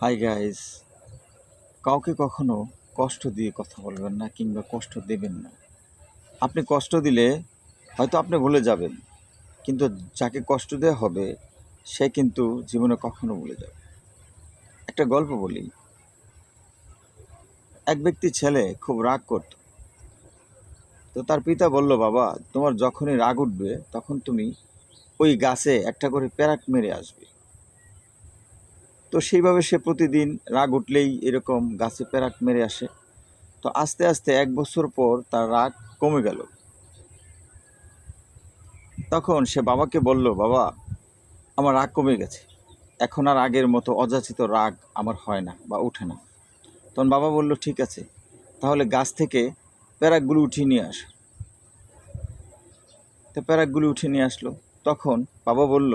Hi guys, কাউকে কখনো কষ্ট দিয়ে কথা বলবেন না কিংবা কষ্ট দেবেন না। আপনি কষ্ট দিলে হয়তো আপনি ভুলে যাবেন, কিন্তু যাকে কষ্ট দেওয়া হবে সে কিন্তু জীবনে কখনো ভুলে যাবে। একটা গল্প বলি। এক ব্যক্তি ছেলে খুব রাগ করত। তো তার পিতা বলল, বাবা, তোমার যখনই রাগ উঠবে তখন তুমি ওই গাছে একটা করে প্যারাক মেরে আসবে। তো সেইভাবে সে প্রতিদিন রাগ উঠলেই এরকম গাছে প্যারাক মেরে আসে। তো আস্তে আস্তে 1 বছর পর তার রাগ কমে গেল। তখন সে বাবাকে বলল, বাবা, আমার রাগ কমে গেছে, এখন আর আগের মতো অযাচিত রাগ আমার হয় না বা ওঠে না। তখন বাবা বলল, ঠিক আছে, তাহলে গাছ থেকে প্যারাকগুলো উঠিয়ে নিয়ে আস। তো প্যারাকগুলো উঠিয়ে নিয়ে আসলো। তখন বাবা বলল,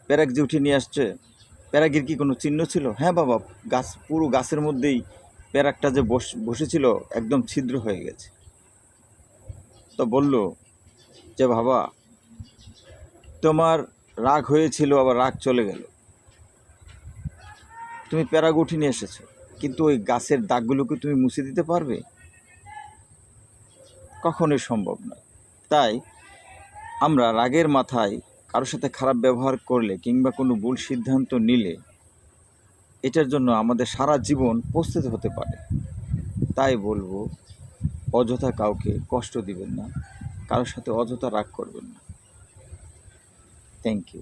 প্যারাক যে উঠিয়ে নিয়ে আসছে, প্যারাকের কি কোনো চিহ্ন ছিল? হ্যাঁ বাবা, গাছ পুরো গাছের মধ্যেই প্যারাকটা যে বসেছিল একদম ছিদ্র হয়ে গেছে। তো বলল যে, বাবা, তোমার রাগ হয়েছিল, আবার রাগ চলে গেল, তুমি প্যারাগ উঠিয়ে নিয়ে এসেছো, কিন্তু ওই গাছের দাগগুলোকে তুমি মুছে দিতে পারবে? কখনোই সম্ভব নয়। তাই আমরা রাগের মাথায় কারোর সাথে খারাপ ব্যবহার করলে কিংবা কোনো ভুল সিদ্ধান্ত নিলে এটার জন্য আমাদের সারা জীবন পস্তুত হতে পারে। তাই বলবো, অযথা কাউকে কষ্ট দিবেন না, কারোর সাথে অযথা রাগ করবেন না। Thank you.